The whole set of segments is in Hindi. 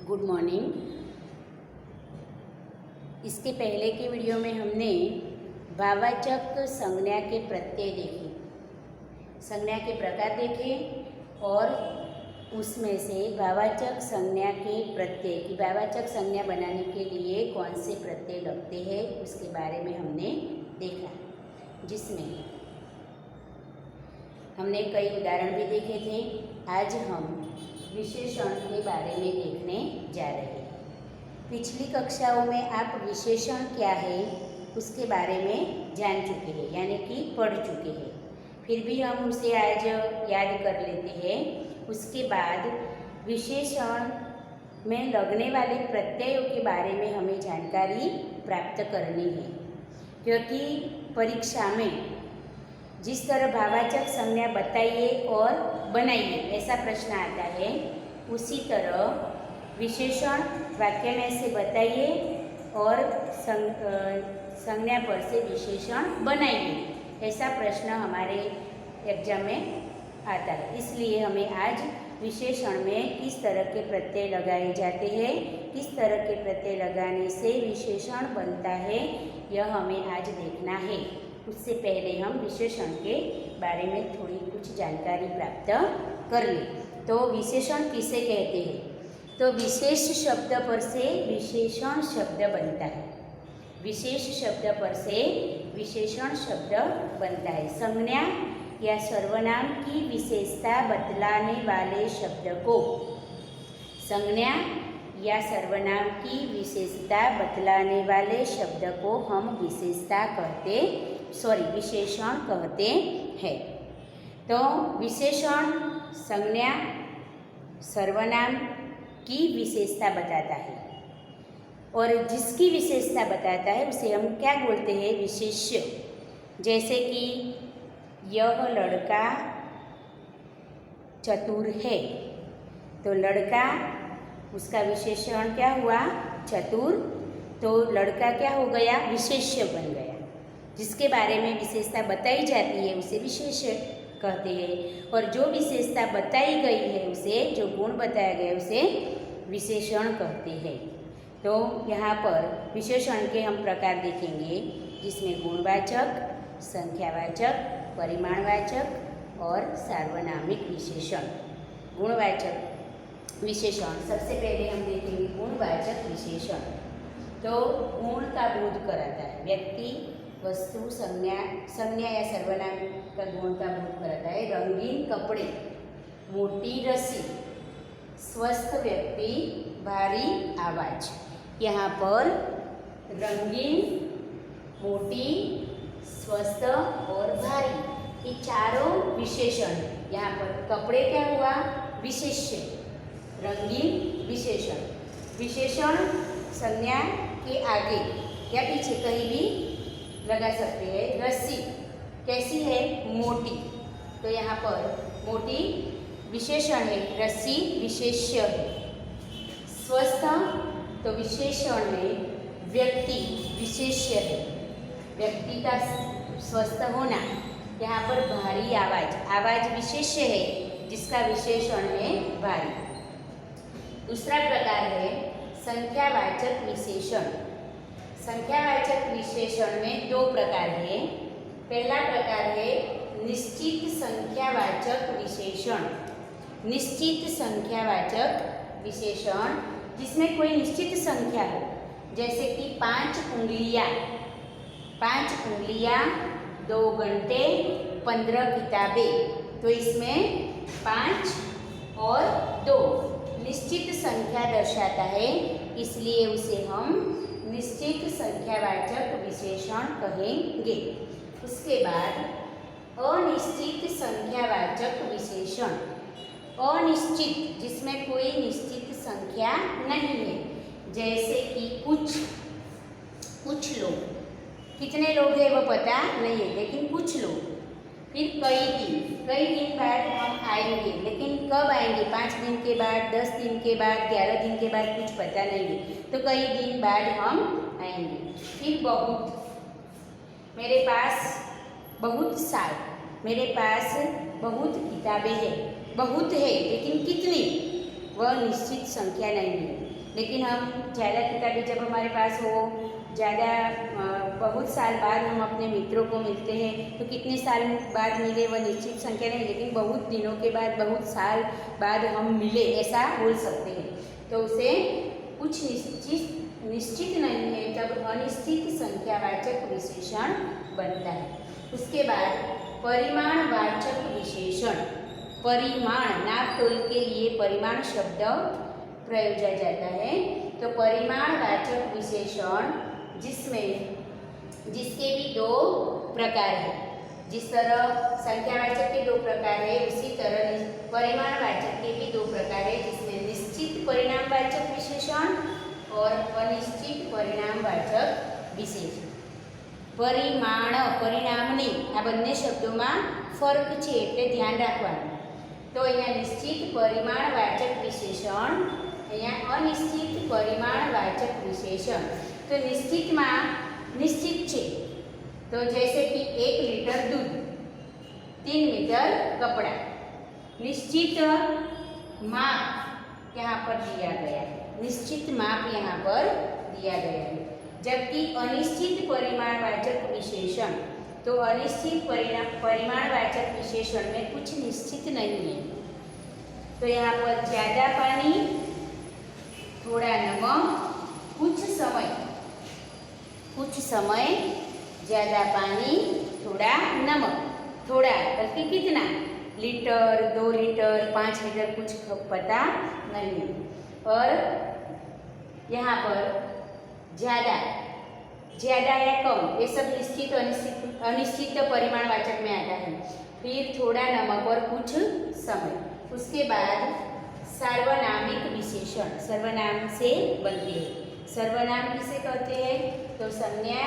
Good morning. इसके पहले की वीडियो में हमने भाववाचक संज्ञा के प्रत्यय देखे, संज्ञा के प्रकार देखे और उसमें से भाववाचक संज्ञा के प्रत्यय की भाववाचक संज्ञा बनाने के लिए कौन से प्रत्यय लगते हैं उसके बारे में हमने देखा, जिसमें हमने कई उदाहरण भी देखे थे। आज हम विशेषण के बारे में देखने जा रहे हैं। पिछली कक्षाओं में आप विशेषण क्या है उसके बारे में जान चुके हैं, यानी कि पढ़ चुके हैं। फिर भी हम उसे आज याद कर लेते हैं। उसके बाद विशेषण में लगने वाले प्रत्ययों के बारे में हमें जानकारी प्राप्त करनी है, क्योंकि परीक्षा में जिस तरह भाववाचक संज्ञा बताइए और बनाइए ऐसा प्रश्न आता है, उसी तरह विशेषण वाक्य में से बताइए और संज्ञा पर से विशेषण बनाइए ऐसा प्रश्न हमारे एग्जाम में आता है। इसलिए हमें आज विशेषण में किस तरह के प्रत्यय लगाए जाते हैं, किस तरह के प्रत्यय लगाने से विशेषण बनता है, यह हमें आज देखना है। उससे पहले हम विशेषण के बारे में थोड़ी कुछ जानकारी प्राप्त कर लें। तो विशेषण किसे कहते हैं? तो विशेष शब्द पर से विशेषण शब्द बनता है। विशेष शब्द पर से विशेषण शब्द बनता है। संज्ञा या सर्वनाम की विशेषता बतलाने वाले शब्द को संज्ञा या सर्वनाम की विशेषता बतलाने वाले शब्द को हम विशेषण कहते हैं। तो विशेषण संज्ञा सर्वनाम की विशेषता बताता है और जिसकी विशेषता बताता है उसे हम क्या बोलते हैं? विशेष्य। जैसे कि यह लड़का चतुर है, तो लड़का उसका विशेषण क्या हुआ? चतुर। तो लड़का क्या हो गया? विशेष्य बन गया। जिसके बारे में विशेषता बताई जाती है उसे विशेष्य कहते हैं, और जो विशेषता बताई गई है उसे, जो गुण बताया गया है उसे विशेषण कहते हैं। तो यहाँ पर विशेषण के हम प्रकार देखेंगे, जिसमें गुणवाचक, संख्यावाचक, परिमाणवाचक और सार्वनामिक विशेषण। गुणवाचक विशेषण सबसे पहले हम देखेंगे गुणवाचक विशेषण। तो गुण का बोध कराता है, व्यक्ति, वस्तु, संज्ञा या सर्वनाम का गुण का बोध कराता है। रंगीन कपड़े, मोटी रस्सी, स्वस्थ व्यक्ति, भारी आवाज। यहाँ पर रंगीन, मोटी, स्वस्थ और भारी, ये चारों विशेषण। यहाँ पर कपड़े क्या हुआ? विशेष्य। रंगीन विशेषण। विशेषण संज्ञा के आगे या पीछे कहीं भी लगा सकते हैं। रस्सी कैसी है? मोटी। तो यहाँ पर मोटी विशेषण है, रस्सी विशेष्य है। स्वस्थ तो विशेषण में व्यक्ति विशेष्य है, व्यक्ति का स्वस्थ होना। यहाँ पर भारी आवाज, आवाज विशेष्य है जिसका विशेषण है भारी। दूसरा प्रकार है संख्यावाचक विशेषण। संख्यावाचक विशेषण में दो प्रकार है। पहला प्रकार है निश्चित संख्यावाचक विशेषण। निश्चित संख्यावाचक विशेषण जिसमें कोई निश्चित संख्या हो, जैसे कि 5 उंगलियां, 5 उंगलियां, 2 घंटे, 15 किताबें। तो इसमें 5 और 2 निश्चित संख्या दर्शाता है, इसलिए उसे हम निश्चित संख्यावाचक विशेषण कहेंगे। उसके बाद अनिश्चित संख्यावाचक विशेषण। अनिश्चित जिसमें कोई निश्चित संख्या नहीं है, जैसे कि कुछ लोग, कितने लोग हैं वो पता नहीं है लेकिन कुछ लोग। फिर कई दिन बाद हम आएंगे, लेकिन कब आएंगे? 5 दिन के बाद, 10 दिन के बाद, 11 दिन के बाद, कुछ पता नहीं है। तो कई दिन बाद हम आएंगे। फिर बहुत, मेरे पास बहुत साल, मेरे पास बहुत किताबें हैं। बहुत है लेकिन कितनी? वह निश्चित संख्या नहीं है। लेकिन हम ज़्यादा किताबें जब हमारे पास हो, ज़्यादा बहुत साल बाद हम अपने मित्रों को मिलते हैं, तो कितने साल बाद मिले वह निश्चित संख्या नहीं, लेकिन बहुत दिनों के बाद, बहुत साल बाद हम मिले ऐसा बोल सकते हैं। तो उसे कुछ निश्चित नहीं है तब अनिश्चित संख्यावाचक विशेषण बनता है। उसके बाद परिमाणवाचक विशेषण। परिमाण, नाप तोल के लिए परिमाण शब्द प्रयोजा जाता है। तो परिमाणवाचक विशेषण जिसके भी दो प्रकार है, जिस तरह संख्यावाचक के दो प्रकार है, उसी तरह परिमाणवाचक के भी दो प्रकार है, जिसमें निश्चित परिणामवाचक विशेषण और अनिश्चित परिणामवाचक विशेषण। परिमाण, परिणामની આ બંને શબ્દોમાં ફરક છે એટલે ધ્યાન રાખવાનું। તો અહીંયા નિશ્ચિત પરિમાણવાચક વિશેષણ, અહીંયા અનિશ્ચિત પરિમાણવાચક વિશેષણ। तो निश्चित में निश्चित है, तो जैसे कि 1 लीटर दूध, 3 मीटर कपड़ा। निश्चित माप यहाँ पर दिया गया है, निश्चित माप यहाँ पर दिया गया है। जबकि अनिश्चित परिमाणवाचक विशेषण, तो अनिश्चित परिमाणवाचक विशेषण में कुछ निश्चित नहीं है। तो यहाँ पर ज़्यादा पानी, थोड़ा नमक, कुछ समय, ज़्यादा पानी, थोड़ा नमक। थोड़ा बल्कि कितना, लीटर, 2 लीटर, 5 लीटर, कुछ पता नहीं है। और यहाँ पर ज़्यादा, ज़्यादा या कम, ये सब निश्चित अनिश्चित परिमाणवाचक में आता है। फिर थोड़ा नमक और कुछ समय। उसके बाद सार्वनामिक विशेषण, सर्वनाम से बनते हैं। सर्वनाम किसे कहते हैं? तो संज्ञा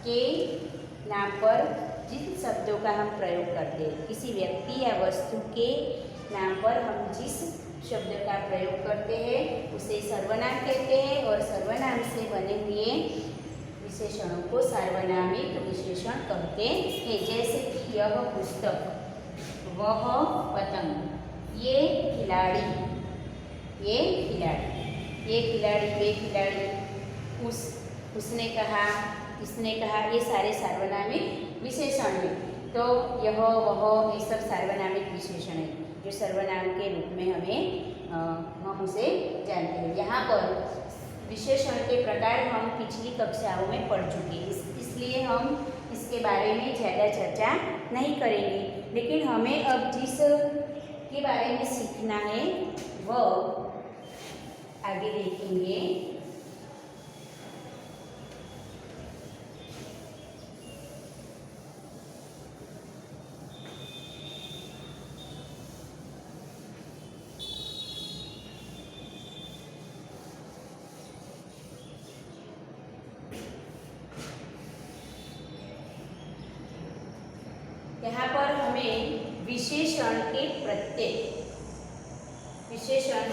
के नाम पर जिन शब्दों का हम प्रयोग करते हैं, किसी व्यक्ति या वस्तु के नाम पर हम जिस शब्द का प्रयोग करते हैं उसे सर्वनाम कहते हैं। और सर्वनाम से बने हुए विशेषणों को सार्वनामिक विशेषण कहते हैं। जैसे कि यह पुस्तक, वह पतंग, ये खिलाड़ी, ये खिलाड़ी, ये खिलाड़ी, वे खिलाड़ी, उसने कहा, इसने कहा, ये सारे सार्वनामिक विशेषण हैं। तो यह, वह, ये सब सार्वनामिक विशेषण है जो सर्वनाम के रूप में हम उसे जानते हैं। यहाँ पर विशेषण के प्रकार हम पिछली कक्षाओं में पढ़ चुके हैं, इसलिए हम इसके बारे में ज़्यादा चर्चा नहीं करेंगे। लेकिन हमें अब जिस के बारे में सीखना है वह आगे देखेंगे। यहाँ पर हमें विशेषण के प्रत्यय, विशेषण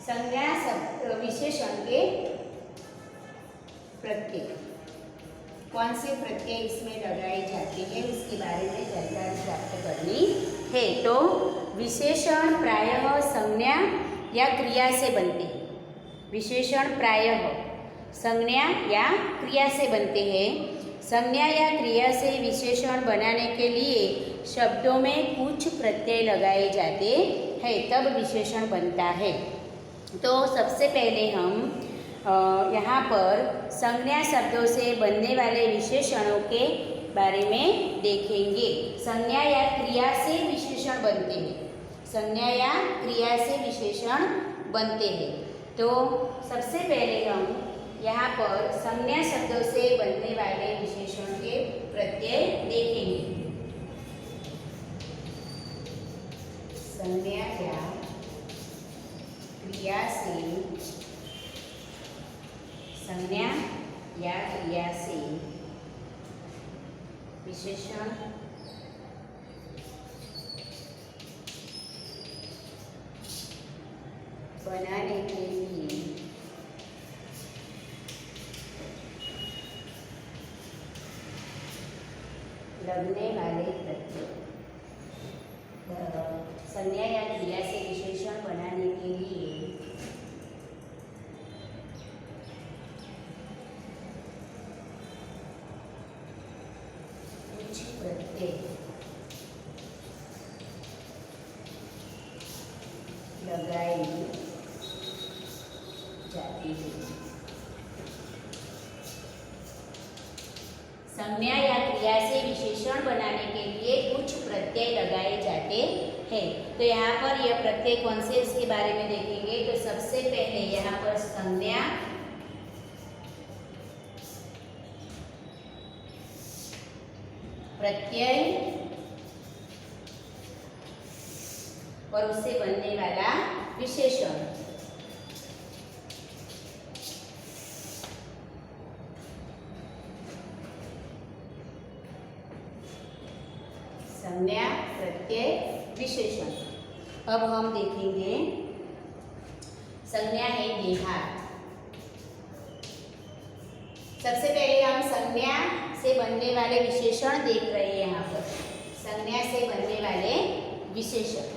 संज्ञा शब्द, विशेषण के प्रत्यय, कौन से प्रत्यय इसमें लगाए जाते हैं उसके बारे में जानकारी प्राप्त करनी है। तो विशेषण प्रायः संज्ञा या क्रिया से बनते हैं। विशेषण प्रायः संज्ञा या क्रिया से बनते हैं। संज्ञा या क्रिया से विशेषण बनाने के लिए शब्दों में कुछ प्रत्यय लगाए जाते हैं, तब विशेषण बनता है। तो सबसे पहले हम यहाँ पर संज्ञा शब्दों से बनने वाले विशेषणों के बारे में देखेंगे। संज्ञा या क्रिया से विशेषण बनते हैं, संज्ञा या क्रिया से विशेषण बनते हैं। तो सबसे पहले हम यहाँ पर संज्ञा शब्दों से बनने वाले विशेषण के प्रत्यय देखेंगे। संज्ञा या क्रिया से, संज्ञा या क्रिया से विशेषण बनाने के लिए लगने वाले प्रत्यय, संज्ञा या क्रिया से विशेषण बनाने के लिए लगाई जाती है। संज्ञा या क्रिया से विशेषण बनाने के लिए कुछ प्रत्यय लगाए जाते हैं। तो यहाँ पर यह प्रत्यय कौन से इसके बारे में देखेंगे। तो सबसे पहले यहाँ पर संज्ञा, प्रत्यय और उससे बनने वाला विशेषण। संज्ञा, प्रत्यय, विशेषण। अब हम देखेंगे संज्ञा है देहात। सबसे पहले हम संज्ञा से बनने वाले विशेषण देख रहे हैं। यहाँ पर संज्ञा से बनने वाले विशेषण।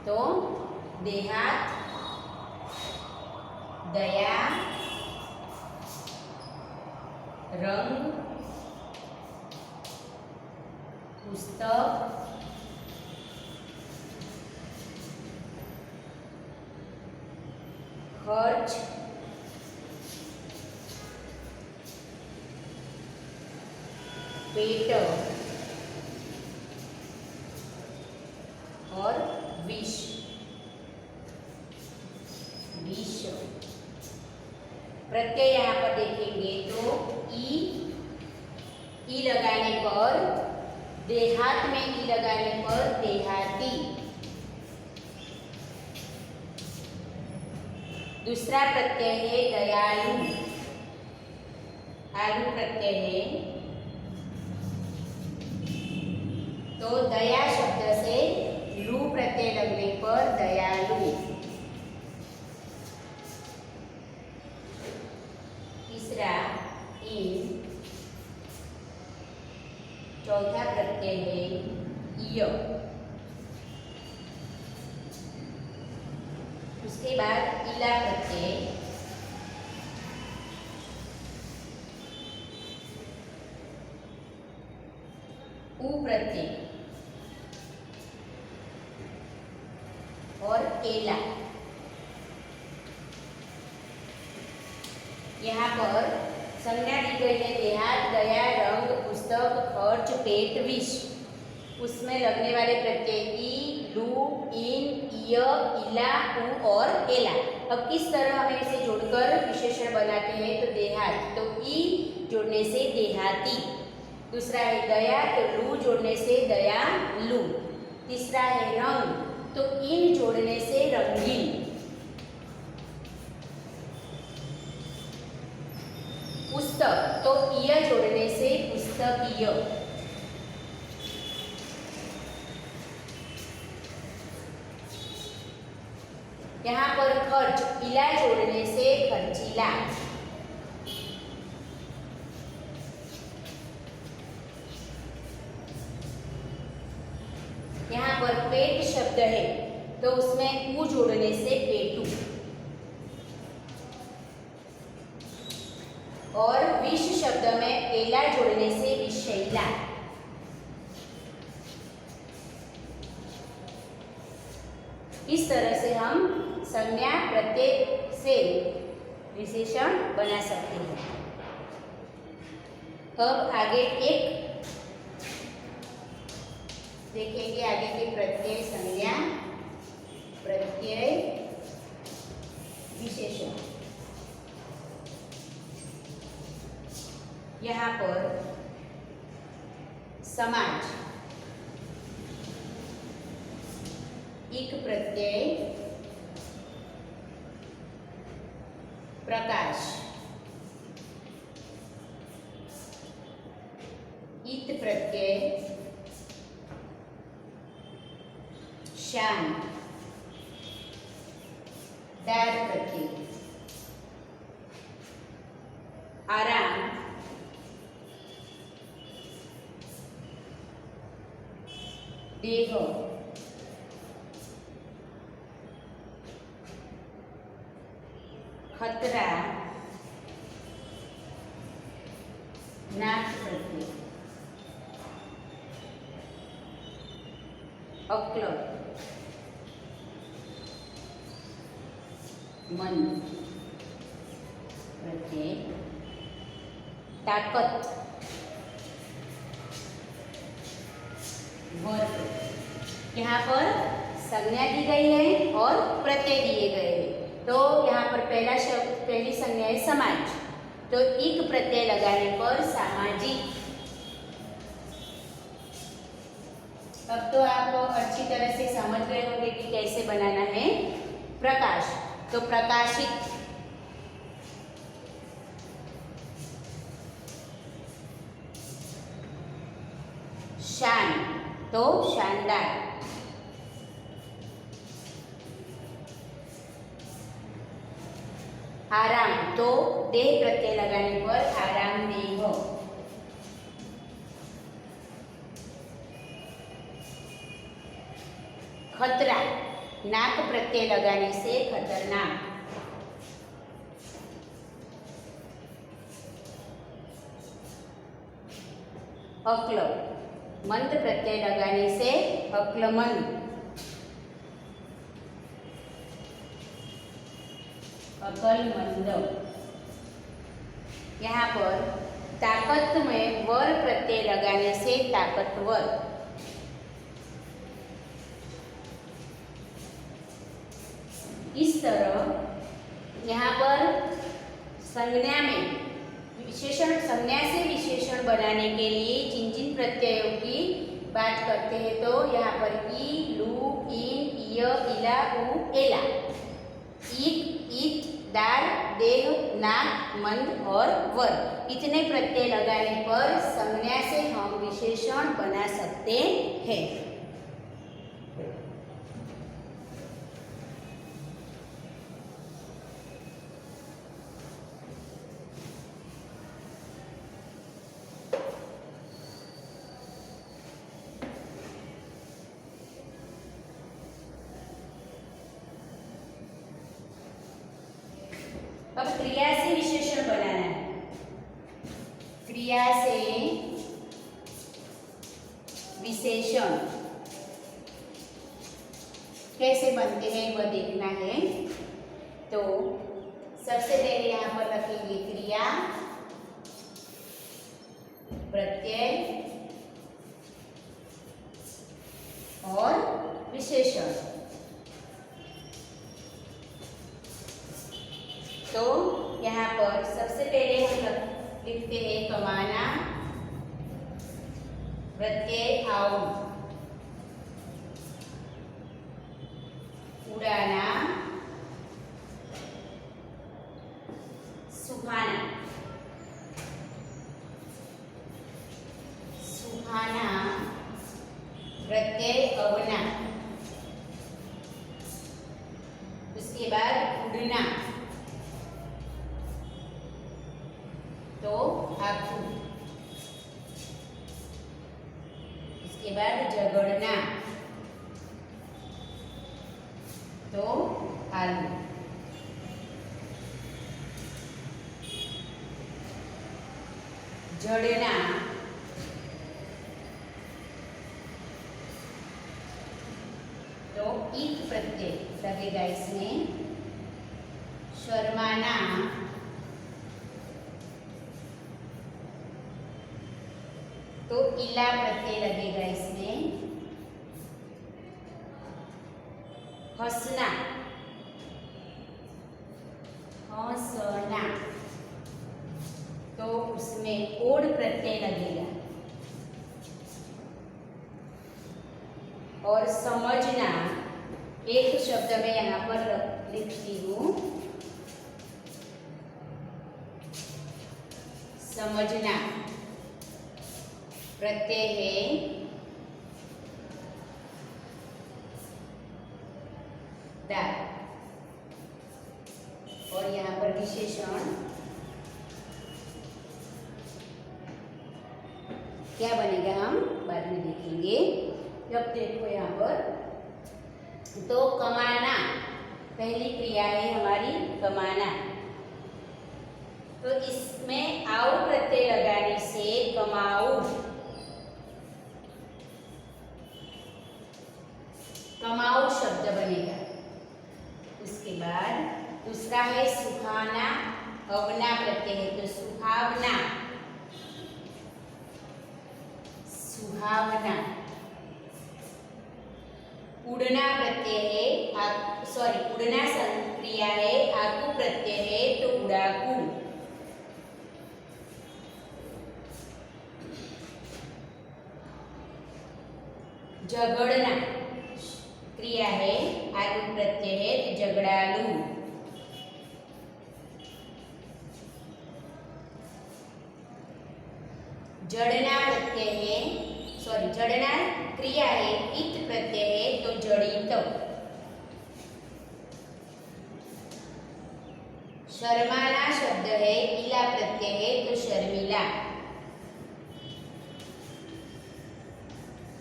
तो देहात, दया, रंग, पुस्तक, खर्च, पेट और विष। प्रत्यय यहाँ पर देखेंगे तो ई लगाने पर, देहात में ई लगाने पर देहाती। दूसरा प्रत्यय है दयालु, आलू प्रत्यय है। तो दया शब्द से लू प्रत्यय लगने पर दयालु। तीसरा इन, चौथा प्रत्यय है य। उसके बाद इला प्रत्यय, उ प्रत्यय और एला। यहाँ पर संज्ञा दी गई है देहात, दया, रंग, पुस्तक, खर्च, पेट, विष। उसमें लगने वाले प्रत्यय ई, लू, इन, य, इला, उ और एला। अब किस तरह हमें इसे जोड़कर विशेषण बनाते हैं। तो देहात, तो ई जोड़ने से देहाती। दूसरा है दया, तो लू जोड़ने से दयालु। तीसरा है रंग, तो इन जोड़ने से रंगीन। पुस्तक, तो य जोड़ने से पुस्तकीय। यहाँ पर खर्च, इला जोड़ने से खर्चीला। यहाँ पर पेट शब्द है तो उसमें उ जोड़ने से पेटू। और विष शब्द में एला जोड़ने से विषैला। इस तरह से हम संज्ञा प्रत्यय से विशेषण बना सकते हैं। अब आगे एक देखेंगे, आगे के प्रत्यय, संज्ञा, प्रत्यय, विशेषण। यहाँ पर समाज, इक प्रत्यय, प्रकाश, इत प्रत्यय, शांत, दार प्रत्यय, आराम, देह, खतरा, नाश प्रत्यय, अक्ल मंद प्रत्यय ताकत वर्ग। यहाँ पर संज्ञा दी गई है और प्रत्यय दिए गए हैं। तो यहाँ पर पहला शब्द पहली संज्ञा है समाज, तो इक प्रत्यय लगाने पर सामाजिक। अब तो आप अच्छी तरह से समझ गए होंगे कि कैसे बनाना है प्रकाश, तो प्रकाशित। शान, तो शानदार। आराम, तो देह प्रत्यय लगाने पर आरामदेह। खतरा, नाक प्रत्यय लगाने से खतरनाक। अक्ल, मंद प्रत्यय लगाने से अक्लमंद। अकलमंद। यहाँ पर ताकत में वर प्रत्यय लगाने से ताकतवर। इस तरह यहाँ पर संज्ञा में विशेषण, संज्ञा से विशेषण बनाने के लिए जिन जिन प्रत्ययों की बात करते हैं, तो यहाँ पर ई, लू, इन, इय, इला, उ, एला, ईक, इत, दार, देह, नाक, मंद और वर, इतने प्रत्यय लगाने पर संज्ञा से हम विशेषण बना सकते हैं। अब क्रिया से विशेषण बनाना है। क्रिया से विशेषण कैसे बनते हैं वह देखना है। तो सबसे पहले यहाँ पर रखेंगे क्रिया, प्रत्यय और विशेषण। तो यहाँ पर सबसे पहले हम लिखते हैं कमाना, प्रत्यय आओ, उड़ाना, सुखाना। सुखाना प्रत्यय अवना, उसके बाद उड़ना, तो आखू, इसके बाद झगड़ना, तो आलू। जड़ना, तो ईक प्रत्यय लगेगा इसमें। शर्माना, तो इला प्रत्यय लगेगा इसमें। हंसना, हंसना, तो उसमें ओड प्रत्यय लगेगा। और समझना, एक शब्द में यहाँ पर लिखती हूँ, समझना प्रत्यय है दा। और यहाँ पर विशेषण क्या बनेगा हम बाद में देखेंगे। जब देखो यहाँ पर, तो कमाना पहली क्रिया है हमारी, कमाना। तो इसमें आओ प्रत्यय लगाने से कमाऊ। कमाऊ शब्द बनेगा। उसके बाद दूसरा है सुहाना, अवना प्रत्यय है तो सुहावना, सुहावना। उड़ना प्रत्यय है, उड़ना क्रिया है, आकू प्रत्यय है तो उड़ाकू। झगड़ना क्रिया है, आलू प्रत्यय है तो झगड़ालू। जड़ना प्रत्यय है, जड़ना क्रिया है, इत प्रत्यय है तो जड़ित। शर्माना शब्द है, इला प्रत्यय है तो शर्मिला,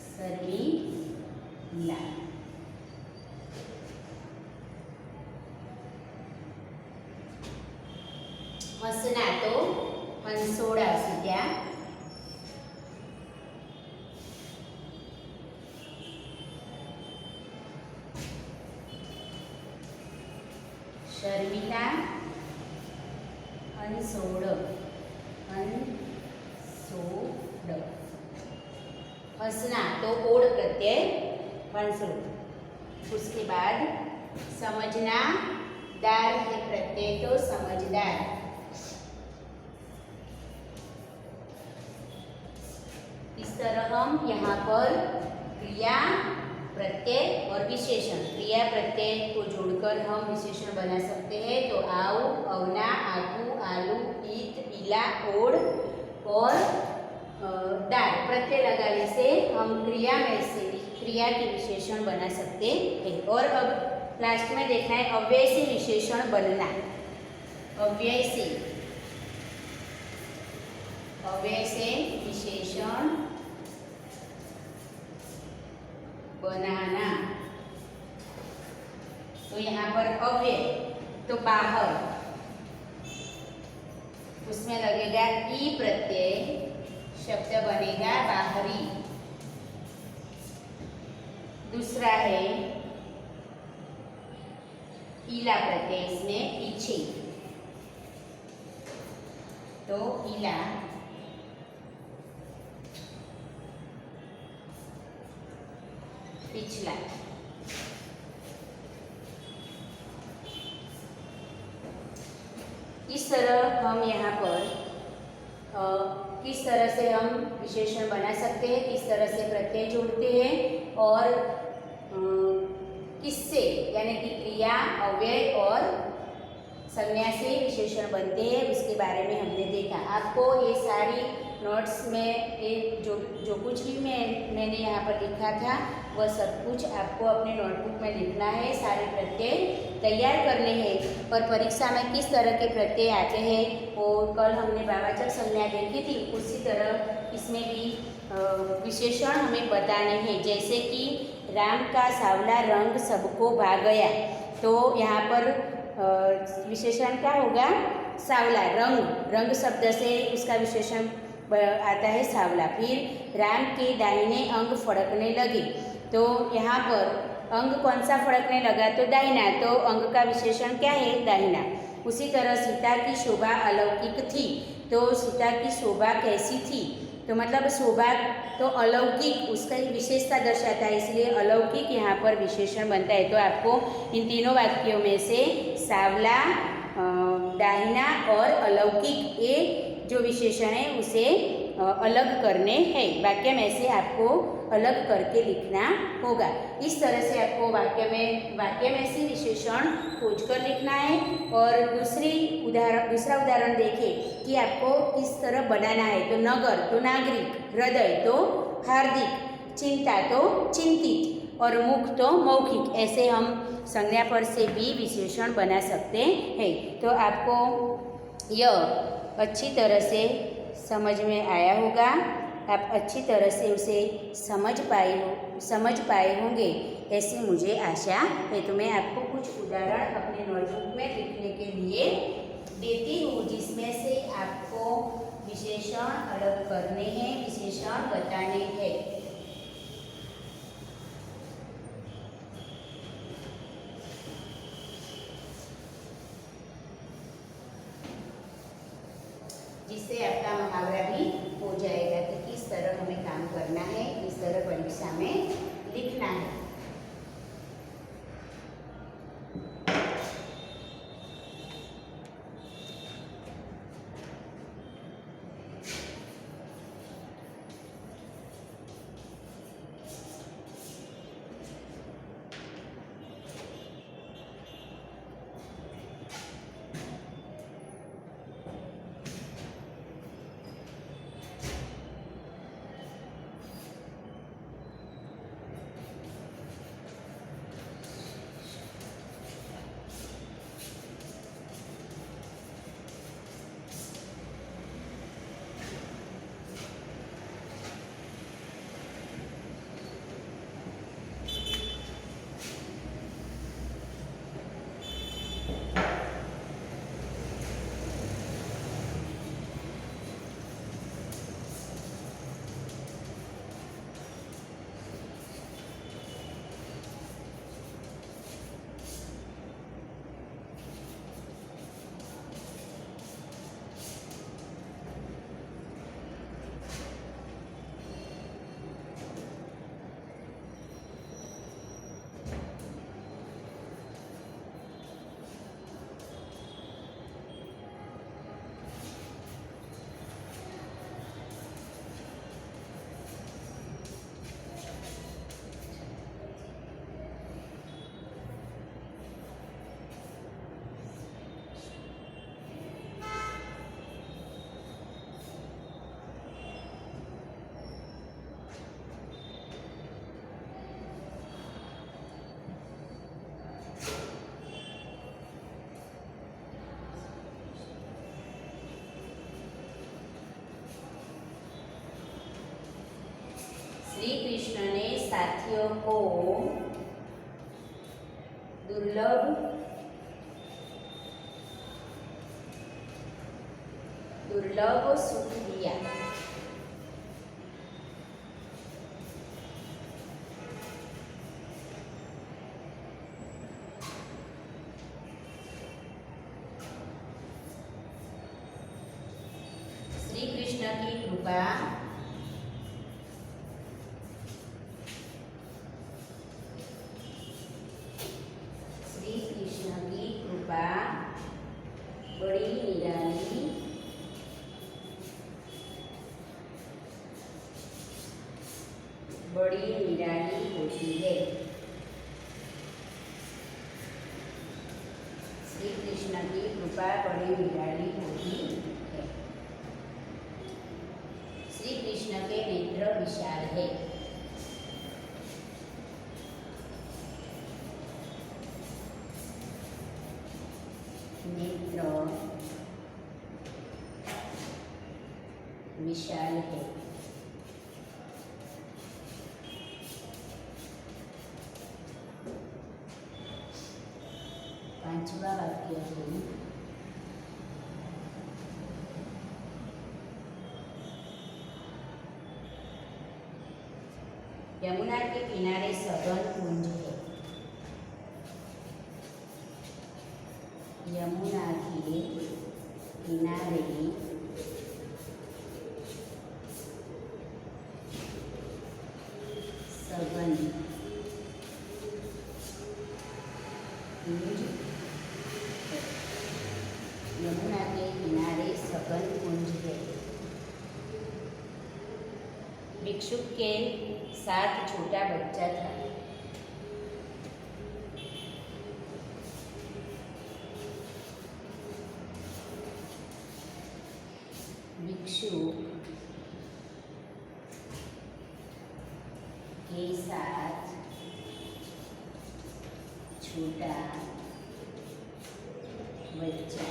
शर्मिला। हंसना तो हंसोड़ा सीधा। शर्मिला, हंसोड़, हंसोड़। हंसना तो ओड़ प्रत्यय हंसोड़। उसके बाद समझना, दार है प्रत्यय तो समझदार। इस तरह हम यहाँ पर क्रिया, प्रत्यय और विशेषण, क्रिया प्रत्यय को जोड़कर हम विशेषण बना सकते हैं। तो आओ, अवना, आकू, आलू, ईत, इला, ओड़ और दार प्रत्यय लगाने से हम क्रिया में से क्रिया के विशेषण बना सकते हैं। और अब लास्ट में देखना है अव्यय से विशेषण बनना। अव्यय से विशेषण बनाना। तो यहाँ पर अव्यय तो बाहर, उसमें लगेगा ई प्रत्यय, शब्द बनेगा बाहरी। दूसरा है इला प्रत्यय, इसमें पीछे तो इला। पिछला। इस तरह हम यहाँ पर किस तरह से हम विशेषण बना सकते हैं, किस तरह से प्रत्यय जोड़ते हैं और किससे यानी कि क्रिया, अव्यय और संज्ञा से विशेषण बनते हैं, उसके बारे में हमने देखा। आपको ये सारी नोट्स में जो कुछ भी मैंने यहाँ पर लिखा था वह सब कुछ आपको अपने नोटबुक में लिखना है। सारे प्रत्यय तैयार करने हैं और परीक्षा में किस तरह के प्रत्यय आते हैं वो कल हमने भाववाचक संज्ञा देखी थी, उसी तरह इसमें भी विशेषण हमें बताने हैं। जैसे कि राम का सांवला रंग सबको भा गया, तो यहाँ पर विशेषण क्या होगा? सांवला। रंग शब्द से उसका विशेषण आता है सांवला। फिर राम के दाहिने अंग फड़कने लगे, तो यहाँ पर अंग कौन सा फड़कने लगा? तो दाहिना, तो अंग का विशेषण क्या है? दाहिना। उसी तरह सीता की शोभा अलौकिक थी, तो सीता की शोभा कैसी थी? तो मतलब शोभा तो अलौकिक, उसका एक विशेषता दर्शाता है, इसलिए अलौकिक यहाँ पर विशेषण बनता है। तो आपको इन तीनों वाक्यों में से सांवला, दाहिना और अलौकिक, ये जो विशेषण है उसे अलग करने हैं। वाक्य में से आपको अलग करके लिखना होगा। इस तरह से आपको वाक्य में से विशेषण खोजकर लिखना है। और दूसरा उदाहरण देखें कि आपको किस तरह बनाना है। तो नगर तो नागरिक, हृदय तो हार्दिक, चिंता तो चिंतित और मुख तो मौखिक, ऐसे हम संज्ञा पर से भी विशेषण बना सकते हैं। तो आपको यह अच्छी तरह से समझ में आया होगा, आप अच्छी तरह से उसे समझ पाए होंगे, ऐसी मुझे आशा है। तो मैं आपको कुछ उदाहरण अपने नोटबुक में लिखने के लिए देती हूँ, जिसमें से आपको विशेषण अलग करने हैं, विशेषण बताने हैं। इससे आपका मुहावरा भी हो जाएगा कि किस तरह हमें काम करना है, किस तरह परीक्षा में लिखना है। श्री कृष्ण ने साथियों को दुर्लभ सुख दिया। श्री कृष्ण की कृपा बड़ी निराली होती है। श्री कृष्ण की कृपा बड़ी निराली होती है। श्री कृष्ण के नेत्र विशाल है। नेत्र विशाल है। पांचवा वाक्य है, यमुना के किनारे सघन कुंज है। यमुना के किनारे सघन कुंज, यमुना के किनारे सघन कुंज है। भिक्षुक के साथ छोटा बच्चा था। भिक्षुक के साथ छोटा बच्चा।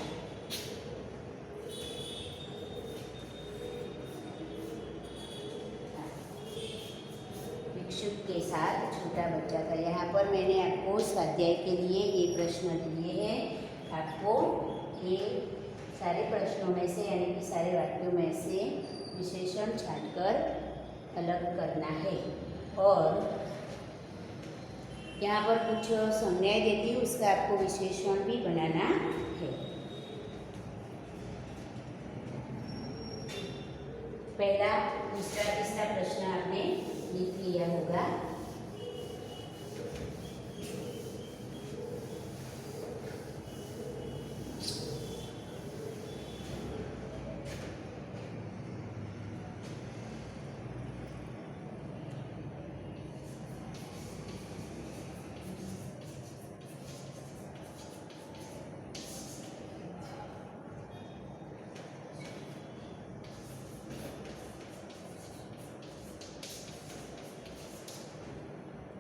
भिक्षुक के साथ छोटा बच्चा था। यहाँ पर मैंने आपको स्वाध्याय के लिए ये प्रश्न दिए हैं। आपको ये सारे प्रश्नों में से यानी कि सारे वाक्यों में से विशेषण छांटकर अलग करना है। और यहाँ पर कुछ संज्ञाएं देती हूँ, उसका आपको विशेषण भी बनाना है। पहला दूसरा तीसरा प्रश्न आपने लिख लिया होगा।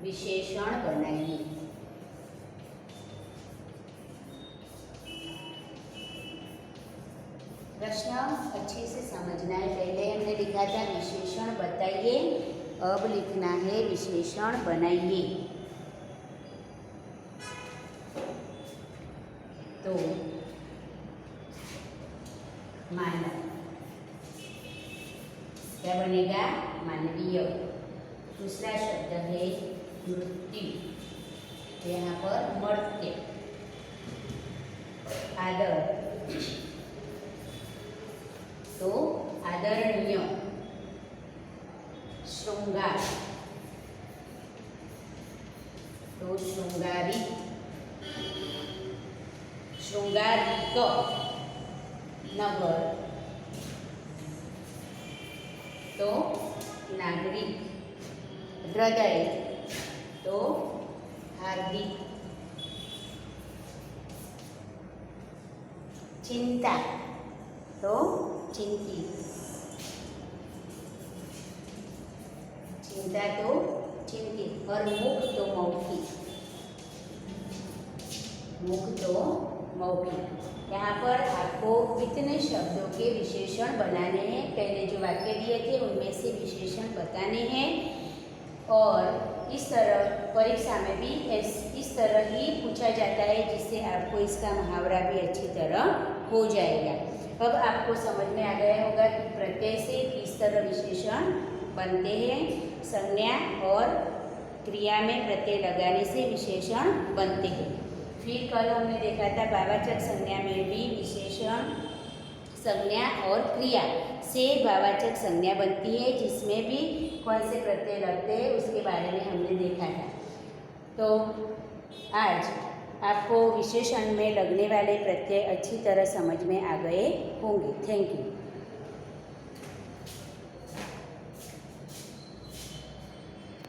विशेषण बनाइए। प्रश्न अच्छे से समझना है। पहले हमने लिखा था विशेषण बताइए, अब लिखना है विशेषण बनाइए। तो मानव क्या बनेगा? मानवीय। दूसरा शब्द है मृत्यु, यहाँ पर मर्त्य। आदर तो आदरणीय। श्रृंगार तो श्रृंगारिक। श्रृंगारिक। नगर तो नागरिक। हृदय तो हार्दिक। चिंता तो चिंतित। चिंता तो चिंतित। और मुख तो मौखिक। मुख तो मौखिक। यहाँ पर आपको इतने शब्दों के विशेषण बनाने हैं। पहले जो वाक्य दिए थे उनमें से विशेषण बताने हैं, और इस तरह परीक्षा में भी इस तरह ही पूछा जाता है, जिससे आपको इसका मुहावरा भी अच्छी तरह हो जाएगा। अब आपको समझ में आ गया होगा कि प्रत्यय से किस तरह विशेषण बनते हैं। संज्ञा और क्रिया में प्रत्यय लगाने से विशेषण बनते हैं। फिर कल हमने देखा था भाववाचक संज्ञा में भी विशेषण संज्ञा और क्रिया से भाववाचक संज्ञा बनती है, जिसमें भी कौन से प्रत्यय लगते हैं उसके बारे में हमने देखा था। तो आज आपको विशेषण में लगने वाले प्रत्यय अच्छी तरह समझ में आ गए होंगे। Thank you.